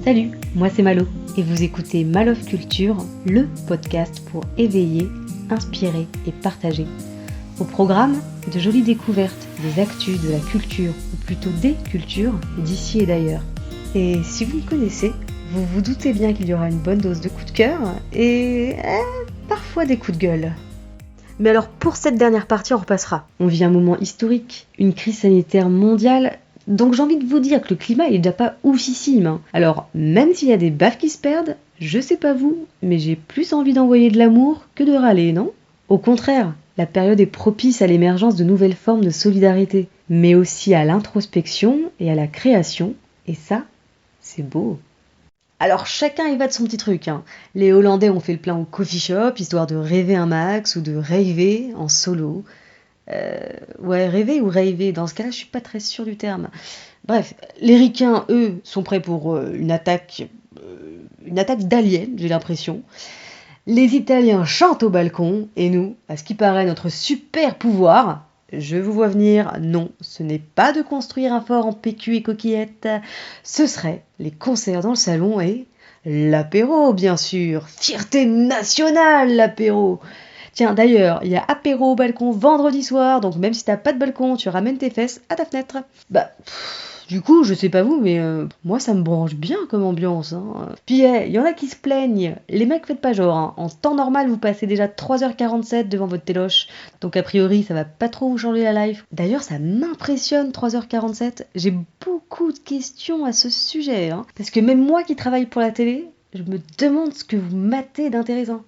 Salut, moi c'est Malo et vous écoutez Malof Culture, le podcast pour éveiller, inspirer et partager. Au programme, de jolies découvertes, des actus de la culture, ou plutôt des cultures, d'ici et d'ailleurs. Et si vous me connaissez, vous vous doutez bien qu'il y aura une bonne dose de coups de cœur et parfois des coups de gueule. Mais alors pour cette dernière partie, on repassera. On vit un moment historique, une crise sanitaire mondiale. Donc j'ai envie de vous dire que le climat il est déjà pas oufissime. Alors même s'il y a des baffes qui se perdent, je sais pas vous, mais j'ai plus envie d'envoyer de l'amour que de râler, non ? Au contraire, la période est propice à l'émergence de nouvelles formes de solidarité, mais aussi à l'introspection et à la création, et ça, c'est beau. Alors chacun y va de son petit truc. Les Hollandais ont fait le plein au coffee shop, histoire de rêver un max ou de raver en solo. Rêver ou raver, dans ce cas-là, je suis pas très sûre du terme. Bref, les Ricains, eux, sont prêts pour une attaque d'aliens, j'ai l'impression. Les Italiens chantent au balcon, et nous, à ce qui paraît notre super pouvoir, je vous vois venir, non, ce n'est pas de construire un fort en PQ et coquillettes, ce serait les concerts dans le salon et l'apéro, bien sûr, fierté nationale, l'apéro. Tiens, d'ailleurs, il y a apéro au balcon vendredi soir, donc même si t'as pas de balcon, tu ramènes tes fesses à ta fenêtre. Du coup, je sais pas vous, mais moi ça me branche bien comme ambiance. Puis, il y en a qui se plaignent. Les mecs, faites pas genre. En temps normal, vous passez déjà 3h47 devant votre téloche. Donc, a priori, ça va pas trop vous changer la life. D'ailleurs, ça m'impressionne 3h47. J'ai beaucoup de questions à ce sujet. Parce que même moi qui travaille pour la télé, je me demande ce que vous matez d'intéressant.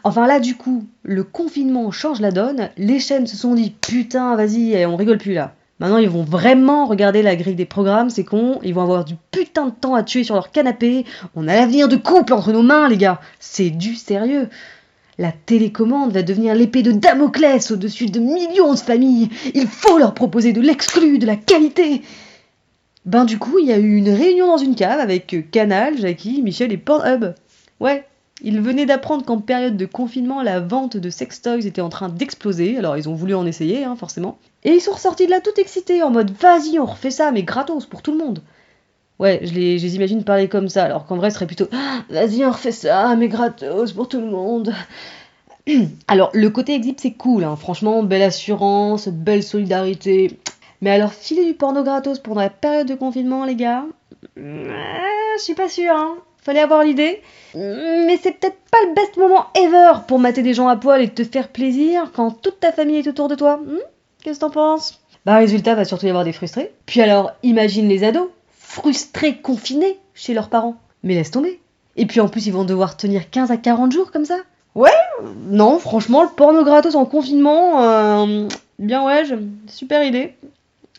Enfin là du coup, le confinement change la donne, les chaînes se sont dit putain vas-y, on rigole plus là. Maintenant ils vont vraiment regarder la grille des programmes, c'est con, ils vont avoir du putain de temps à tuer sur leur canapé, on a l'avenir de couple entre nos mains les gars, c'est du sérieux. La télécommande va devenir l'épée de Damoclès au-dessus de millions de familles, il faut leur proposer de l'exclu, de la qualité. Du coup il y a eu une réunion dans une cave avec Canal, Jackie, Michel et Pornhub. Ouais. Ils venaient d'apprendre qu'en période de confinement, la vente de sextoys était en train d'exploser, alors ils ont voulu en essayer, forcément. Et ils sont ressortis de là tout excités, en mode « Vas-y, on refait ça, mais gratos, pour tout le monde !» Ouais, je les imagine parler comme ça, alors qu'en vrai, ce serait plutôt « Vas-y, on refait ça, mais gratos, pour tout le monde !» Alors, le côté exhibe, c'est cool, franchement, belle assurance, belle solidarité. Mais alors, filer du porno gratos pendant la période de confinement, les gars, je suis pas sûre, Fallait avoir l'idée. Mais c'est peut-être pas le best moment ever pour mater des gens à poil et te faire plaisir quand toute ta famille est autour de toi. Qu'est-ce que t'en penses ? Résultat, va surtout y avoir des frustrés. Puis alors, imagine les ados, frustrés, confinés chez leurs parents. Mais laisse tomber. Et puis en plus, ils vont devoir tenir 15 à 40 jours comme ça. Ouais, non, franchement, le porno gratos en confinement, bien ouais, super idée.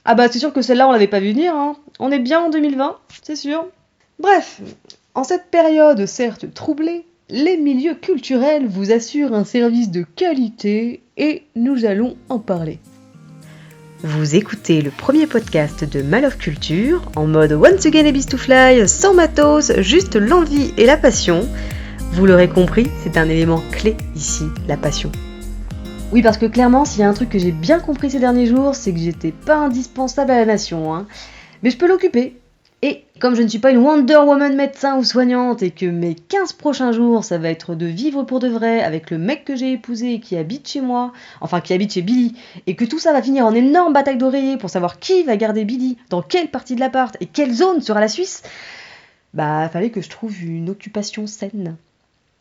C'est sûr que celle-là, on l'avait pas vu venir, On est bien en 2020, c'est sûr. Bref, en cette période certes troublée, les milieux culturels vous assurent un service de qualité et nous allons en parler. Vous écoutez le premier podcast de Malof Culture en mode once again a beast to fly, sans matos, juste l'envie et la passion. Vous l'aurez compris, c'est un élément clé ici, la passion. Oui, parce que clairement, s'il y a un truc que j'ai bien compris ces derniers jours, c'est que j'étais pas indispensable à la nation, Mais je peux l'occuper. Et comme je ne suis pas une Wonder Woman médecin ou soignante et que mes 15 prochains jours, ça va être de vivre pour de vrai avec le mec que j'ai épousé et qui habite chez moi, enfin qui habite chez Billy, et que tout ça va finir en énorme bataille d'oreillers pour savoir qui va garder Billy, dans quelle partie de l'appart et quelle zone sera la Suisse, fallait que je trouve une occupation saine.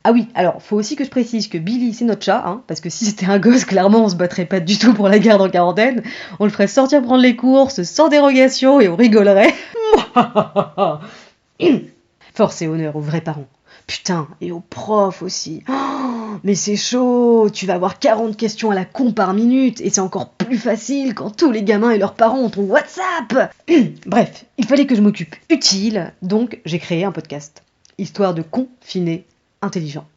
Ah oui, alors faut aussi que je précise que Billy c'est notre chat, parce que si c'était un gosse, clairement on se battrait pas du tout pour la garde en quarantaine, on le ferait sortir prendre les courses sans dérogation et on rigolerait. Force et honneur aux vrais parents. Putain, et aux profs aussi. Mais c'est chaud, tu vas avoir 40 questions à la con par minute, et c'est encore plus facile quand tous les gamins et leurs parents ont ton WhatsApp. Bref, il fallait que je m'occupe utile, donc j'ai créé un podcast, histoire de confiner intelligent.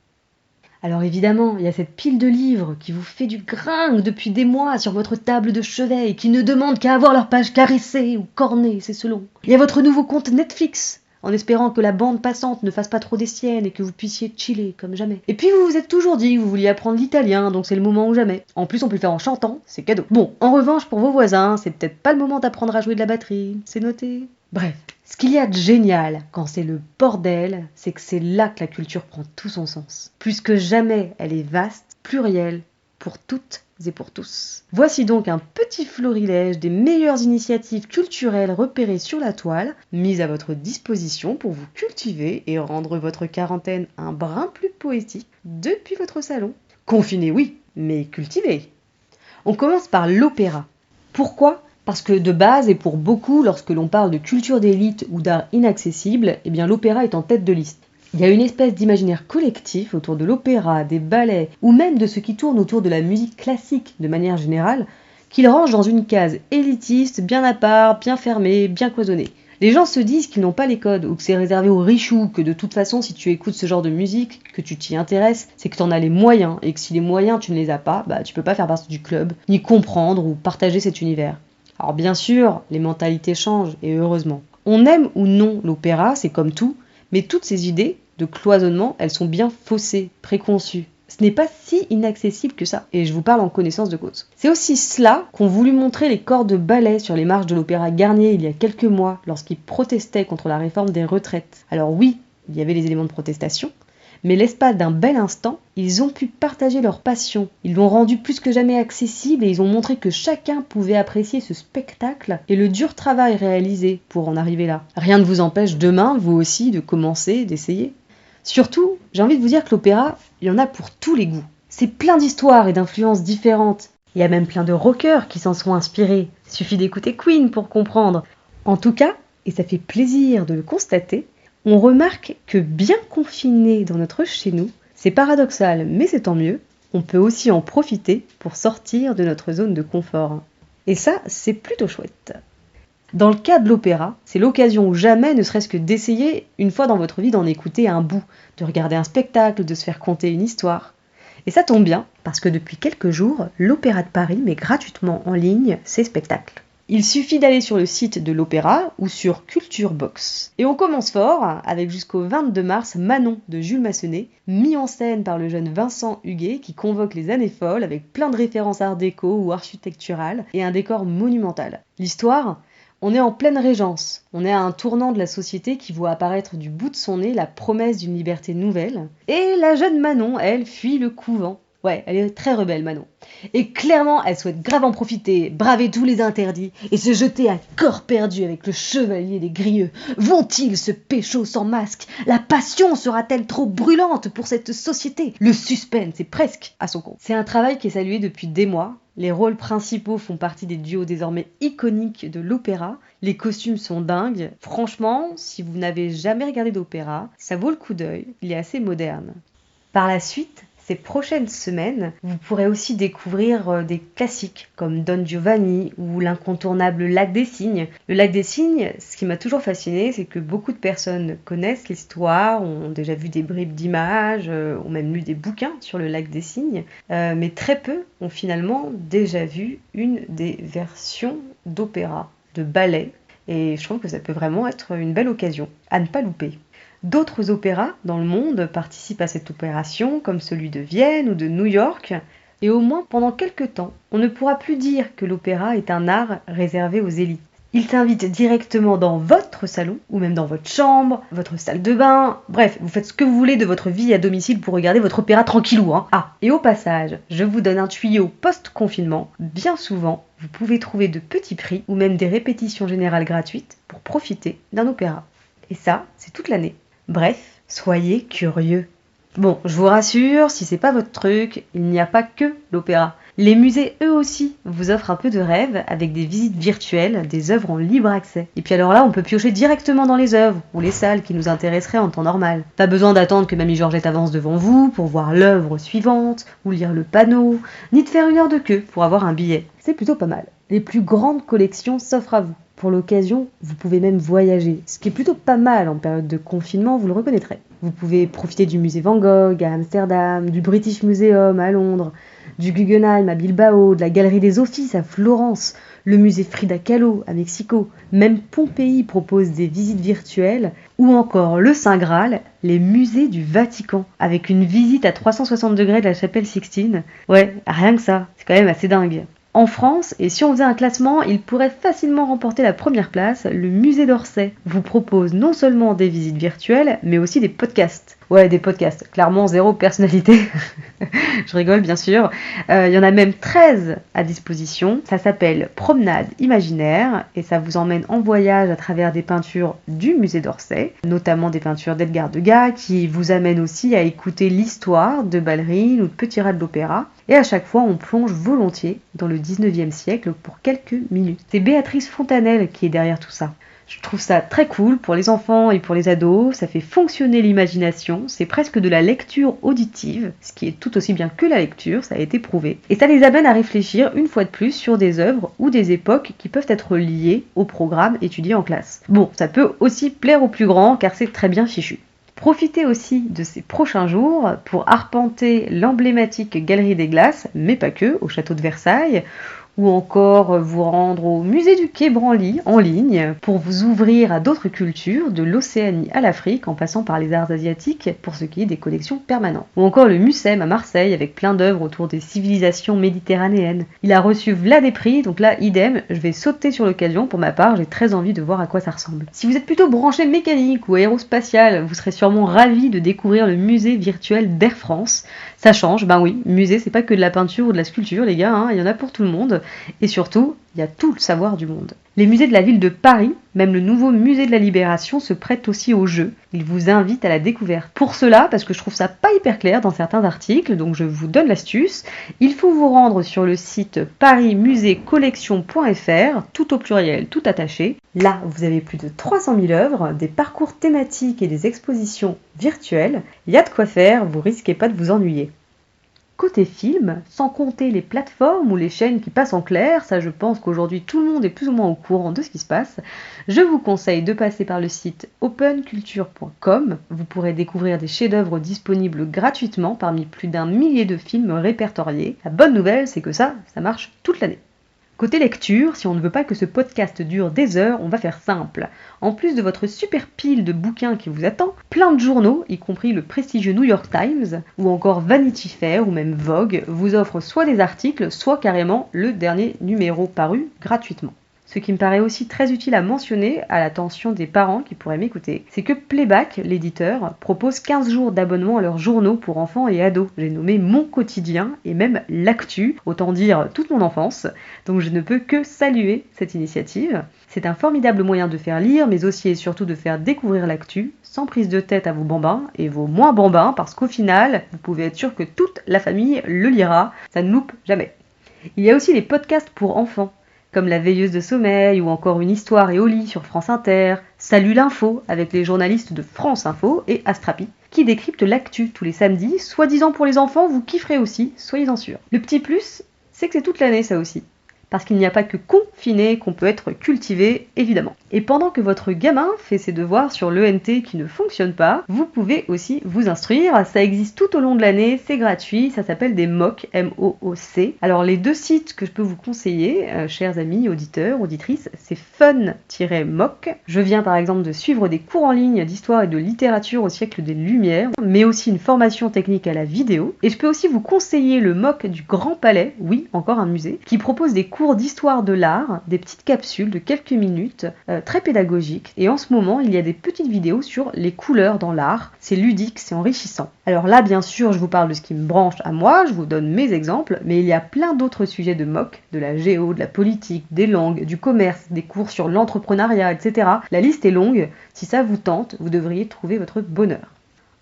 Alors évidemment, il y a cette pile de livres qui vous fait du gringue depuis des mois sur votre table de chevet et qui ne demandent qu'à avoir leur page caressée ou cornée, c'est selon. Il y a votre nouveau compte Netflix, en espérant que la bande passante ne fasse pas trop des siennes et que vous puissiez chiller comme jamais. Et puis vous vous êtes toujours dit que vous vouliez apprendre l'italien, donc c'est le moment ou jamais. En plus on peut le faire en chantant, c'est cadeau. Bon, en revanche pour vos voisins, c'est peut-être pas le moment d'apprendre à jouer de la batterie, c'est noté. Bref, ce qu'il y a de génial quand c'est le bordel, c'est que c'est là que la culture prend tout son sens. Plus que jamais, elle est vaste, plurielle, pour toutes et pour tous. Voici donc un petit florilège des meilleures initiatives culturelles repérées sur la toile, mises à votre disposition pour vous cultiver et rendre votre quarantaine un brin plus poétique depuis votre salon. Confiné, oui, mais cultivé. On commence par l'opéra. Pourquoi ? Parce que de base, et pour beaucoup, lorsque l'on parle de culture d'élite ou d'art inaccessible, eh bien l'opéra est en tête de liste. Il y a une espèce d'imaginaire collectif autour de l'opéra, des ballets, ou même de ce qui tourne autour de la musique classique de manière générale, qu'il range dans une case élitiste, bien à part, bien fermée, bien cloisonnée. Les gens se disent qu'ils n'ont pas les codes, ou que c'est réservé aux richoux, que de toute façon, si tu écoutes ce genre de musique, que tu t'y intéresses, c'est que t'en as les moyens, et que si les moyens tu ne les as pas, tu peux pas faire partie du club, ni comprendre ou partager cet univers. Alors bien sûr, les mentalités changent, et heureusement. On aime ou non l'opéra, c'est comme tout, mais toutes ces idées de cloisonnement, elles sont bien faussées, préconçues. Ce n'est pas si inaccessible que ça, et je vous parle en connaissance de cause. C'est aussi cela qu'ont voulu montrer les corps de ballet sur les marches de l'Opéra Garnier il y a quelques mois, lorsqu'ils protestaient contre la réforme des retraites. Alors oui, il y avait les éléments de protestation, mais l'espace d'un bel instant, ils ont pu partager leur passion. Ils l'ont rendu plus que jamais accessible et ils ont montré que chacun pouvait apprécier ce spectacle et le dur travail réalisé pour en arriver là. Rien ne vous empêche demain, vous aussi, de commencer, d'essayer. Surtout, j'ai envie de vous dire que l'opéra, il y en a pour tous les goûts. C'est plein d'histoires et d'influences différentes. Il y a même plein de rockers qui s'en sont inspirés. Il suffit d'écouter Queen pour comprendre. En tout cas, et ça fait plaisir de le constater, on remarque que bien confiné dans notre chez nous, c'est paradoxal mais c'est tant mieux, on peut aussi en profiter pour sortir de notre zone de confort. Et ça, c'est plutôt chouette. Dans le cas de l'opéra, c'est l'occasion ou jamais, ne serait-ce que d'essayer, une fois dans votre vie, d'en écouter un bout, de regarder un spectacle, de se faire conter une histoire. Et ça tombe bien, parce que depuis quelques jours, l'Opéra de Paris met gratuitement en ligne ses spectacles. Il suffit d'aller sur le site de l'Opéra ou sur Culture Box. Et on commence fort avec jusqu'au 22 mars Manon de Jules Massenet, mis en scène par le jeune Vincent Huguet qui convoque les années folles avec plein de références art déco ou architecturales et un décor monumental. L'histoire ? On est en pleine régence, on est à un tournant de la société qui voit apparaître du bout de son nez la promesse d'une liberté nouvelle. Et la jeune Manon, elle, fuit le couvent. Ouais, elle est très rebelle, Manon. Et clairement, elle souhaite grave en profiter, braver tous les interdits et se jeter à corps perdu avec le chevalier des Grieux. Vont-ils se pécho sans masque ? La passion sera-t-elle trop brûlante pour cette société ? Le suspense est presque à son compte. C'est un travail qui est salué depuis des mois. Les rôles principaux font partie des duos désormais iconiques de l'opéra. Les costumes sont dingues. Franchement, si vous n'avez jamais regardé d'opéra, ça vaut le coup d'œil. Il est assez moderne. Par la suite, ces prochaines semaines, vous pourrez aussi découvrir des classiques comme Don Giovanni ou l'incontournable Lac des Cygnes. Le Lac des Cygnes, ce qui m'a toujours fasciné, c'est que beaucoup de personnes connaissent l'histoire, ont déjà vu des bribes d'images, ont même lu des bouquins sur le Lac des Cygnes, mais très peu ont finalement déjà vu une des versions d'opéra, de ballet, et je trouve que ça peut vraiment être une belle occasion à ne pas louper. D'autres opéras dans le monde participent à cette opération, comme celui de Vienne ou de New York. Et au moins pendant quelques temps, on ne pourra plus dire que l'opéra est un art réservé aux élites. Il t'invite directement dans votre salon, ou même dans votre chambre, votre salle de bain. Bref, vous faites ce que vous voulez de votre vie à domicile pour regarder votre opéra tranquillou. Ah, et au passage, je vous donne un tuyau post-confinement. Bien souvent, vous pouvez trouver de petits prix ou même des répétitions générales gratuites pour profiter d'un opéra. Et ça, c'est toute l'année. Bref, soyez curieux. Bon, je vous rassure, si c'est pas votre truc, il n'y a pas que l'opéra. Les musées, eux aussi, vous offrent un peu de rêve avec des visites virtuelles, des œuvres en libre accès. Et puis alors là, on peut piocher directement dans les œuvres ou les salles qui nous intéresseraient en temps normal. Pas besoin d'attendre que Mamie Georgette avance devant vous pour voir l'œuvre suivante ou lire le panneau, ni de faire une heure de queue pour avoir un billet. C'est plutôt pas mal. Les plus grandes collections s'offrent à vous. Pour l'occasion, vous pouvez même voyager, ce qui est plutôt pas mal en période de confinement, vous le reconnaîtrez. Vous pouvez profiter du musée Van Gogh à Amsterdam, du British Museum à Londres, du Guggenheim à Bilbao, de la Galerie des Offices à Florence, le musée Frida Kahlo à Mexico. Même Pompéi propose des visites virtuelles, ou encore le Saint Graal, les musées du Vatican, avec une visite à 360 degrés de la chapelle Sixtine. Ouais, rien que ça, c'est quand même assez dingue. En France, et si on faisait un classement, il pourrait facilement remporter la première place. Le musée d'Orsay vous propose non seulement des visites virtuelles, mais aussi des podcasts. Ouais, des podcasts, clairement zéro personnalité. Je rigole bien sûr. Il y en a même 13 à disposition. Ça s'appelle Promenade imaginaire et ça vous emmène en voyage à travers des peintures du musée d'Orsay, notamment des peintures d'Edgar Degas qui vous amènent aussi à écouter l'histoire de ballerines ou de petits rats de l'opéra. Et à chaque fois, on plonge volontiers dans le 19e siècle pour quelques minutes. C'est Béatrice Fontanelle qui est derrière tout ça. Je trouve ça très cool pour les enfants et pour les ados, ça fait fonctionner l'imagination, c'est presque de la lecture auditive, ce qui est tout aussi bien que la lecture, ça a été prouvé. Et ça les amène à réfléchir une fois de plus sur des œuvres ou des époques qui peuvent être liées au programme étudié en classe. Bon, ça peut aussi plaire aux plus grands car c'est très bien fichu. Profitez aussi de ces prochains jours pour arpenter l'emblématique Galerie des Glaces, mais pas que, au château de Versailles, ou encore vous rendre au musée du Quai Branly en ligne pour vous ouvrir à d'autres cultures, de l'Océanie à l'Afrique en passant par les arts asiatiques pour ce qui est des collections permanentes. Ou encore le Mucem à Marseille avec plein d'œuvres autour des civilisations méditerranéennes. Il a reçu v'là des prix, donc là idem, je vais sauter sur l'occasion, pour ma part j'ai très envie de voir à quoi ça ressemble. Si vous êtes plutôt branché mécanique ou aérospatial, vous serez sûrement ravi de découvrir le musée virtuel d'Air France. Ça change, ben oui, musée c'est pas que de la peinture ou de la sculpture les gars, il y en a pour tout le monde. Et surtout, il y a tout le savoir du monde. Les musées de la ville de Paris, même le nouveau musée de la Libération, se prêtent aussi au jeu. Ils vous invitent à la découverte. Pour cela, parce que je trouve ça pas hyper clair dans certains articles, donc je vous donne l'astuce, il faut vous rendre sur le site parismuseecollection.fr, tout au pluriel, tout attaché. Là, vous avez plus de 300 000 œuvres, des parcours thématiques et des expositions virtuelles. Il y a de quoi faire, vous risquez pas de vous ennuyer. Côté film, sans compter les plateformes ou les chaînes qui passent en clair, ça je pense qu'aujourd'hui tout le monde est plus ou moins au courant de ce qui se passe, je vous conseille de passer par le site openculture.com. Vous pourrez découvrir des chefs-d'œuvre disponibles gratuitement parmi plus d'1 millier de films répertoriés. La bonne nouvelle, c'est que ça marche toute l'année. Côté lecture, si on ne veut pas que ce podcast dure des heures, on va faire simple. En plus de votre super pile de bouquins qui vous attend, plein de journaux, y compris le prestigieux New York Times, ou encore Vanity Fair, ou même Vogue, vous offrent soit des articles, soit carrément le dernier numéro paru gratuitement. Ce qui me paraît aussi très utile à mentionner, à l'attention des parents qui pourraient m'écouter, c'est que Playback, l'éditeur, propose 15 jours d'abonnement à leurs journaux pour enfants et ados. J'ai nommé Mon Quotidien et même L'Actu, autant dire toute mon enfance, donc je ne peux que saluer cette initiative. C'est un formidable moyen de faire lire, mais aussi et surtout de faire découvrir l'actu, sans prise de tête à vos bambins et vos moins bambins, parce qu'au final, vous pouvez être sûr que toute la famille le lira, ça ne loupe jamais. Il y a aussi les podcasts pour enfants, comme La Veilleuse de sommeil ou encore Une histoire et au lit sur France Inter, Salut l'info avec les journalistes de France Info et Astrapi, qui décryptent l'actu tous les samedis, soi-disant pour les enfants, vous kifferez aussi, soyez-en sûrs. Le petit plus, c'est que c'est toute l'année ça aussi. Parce qu'il n'y a pas que confiné qu'on peut être cultivé, évidemment. Et pendant que votre gamin fait ses devoirs sur l'ENT qui ne fonctionne pas, vous pouvez aussi vous instruire. Ça existe tout au long de l'année, c'est gratuit, ça s'appelle des MOOC, M-O-O-C. Alors les deux sites que je peux vous conseiller, chers amis, auditeurs, auditrices, c'est fun-moc. Je viens par exemple de suivre des cours en ligne d'histoire et de littérature au siècle des Lumières, mais aussi une formation technique à la vidéo. Et je peux aussi vous conseiller le MOOC du Grand Palais, oui, encore un musée, qui propose des cours d'histoire de l'art, des petites capsules de quelques minutes, très pédagogiques. Et en ce moment, il y a des petites vidéos sur les couleurs dans l'art. C'est ludique, c'est enrichissant. Alors là, bien sûr, je vous parle de ce qui me branche à moi, je vous donne mes exemples, mais il y a plein d'autres sujets de MOOC, de la géo, de la politique, des langues, du commerce, des cours sur l'entrepreneuriat, etc. La liste est longue. Si ça vous tente, vous devriez trouver votre bonheur.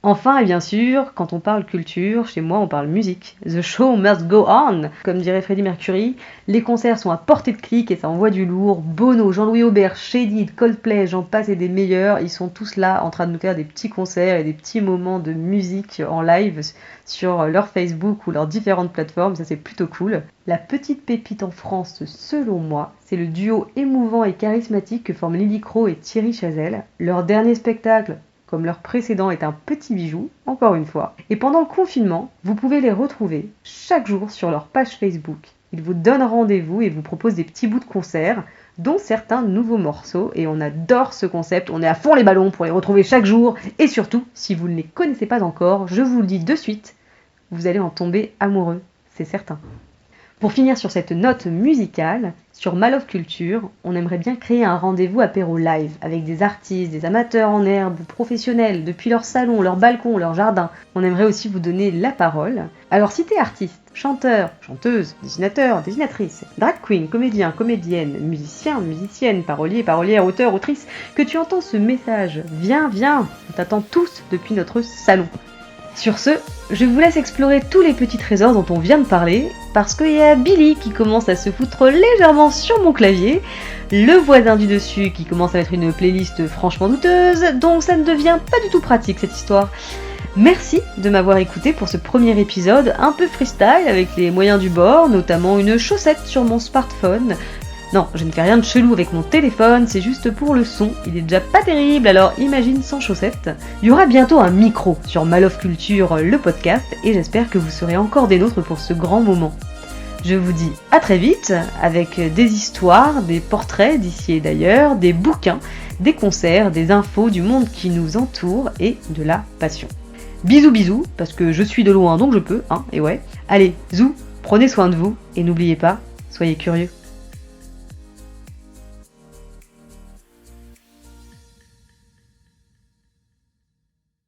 Enfin, et bien sûr, quand on parle culture, chez moi on parle musique. The show must go on, comme dirait Freddie Mercury. Les concerts sont à portée de clic et ça envoie du lourd. Bono, Jean-Louis Aubert, Shady, Coldplay, j'en passe et des meilleurs. Ils sont tous là en train de nous faire des petits concerts et des petits moments de musique en live sur leur Facebook ou leurs différentes plateformes. Ça c'est plutôt cool. La petite pépite en France, selon moi, c'est le duo émouvant et charismatique que forment Lily Crow et Thierry Chazelle. Leur dernier spectacle, comme leur précédent, est un petit bijou, encore une fois. Et pendant le confinement, vous pouvez les retrouver chaque jour sur leur page Facebook. Ils vous donnent rendez-vous et vous proposent des petits bouts de concert, dont certains nouveaux morceaux. Et on adore ce concept, on est à fond les ballons pour les retrouver chaque jour. Et surtout, si vous ne les connaissez pas encore, je vous le dis de suite, vous allez en tomber amoureux, c'est certain. Pour finir sur cette note musicale, sur Malov Culture, on aimerait bien créer un rendez-vous apéro live avec des artistes, des amateurs en herbe ou professionnels depuis leur salon, leur balcon, leur jardin. On aimerait aussi vous donner la parole. Alors si t'es artiste, chanteur, chanteuse, dessinateur, dessinatrice, drag queen, comédien, comédienne, musicien, musicienne, parolier, parolière, auteur, autrice, que tu entends ce message, viens, on t'attend tous depuis notre salon. Sur ce, je vous laisse explorer tous les petits trésors dont on vient de parler, parce qu'il y a Billy qui commence à se foutre légèrement sur mon clavier, le voisin du dessus qui commence à mettre une playlist franchement douteuse, donc ça ne devient pas du tout pratique cette histoire. Merci de m'avoir écouté pour ce premier épisode un peu freestyle avec les moyens du bord, notamment une chaussette sur mon smartphone. Non, je ne fais rien de chelou avec mon téléphone, c'est juste pour le son, il est déjà pas terrible, alors imagine sans chaussettes. Il y aura bientôt un micro sur Malov Culture, le podcast, et j'espère que vous serez encore des nôtres pour ce grand moment. Je vous dis à très vite, avec des histoires, des portraits d'ici et d'ailleurs, des bouquins, des concerts, des infos du monde qui nous entoure et de la passion. Bisous, parce que je suis de loin donc je peux, et ouais. Allez, zou, prenez soin de vous, et n'oubliez pas, soyez curieux.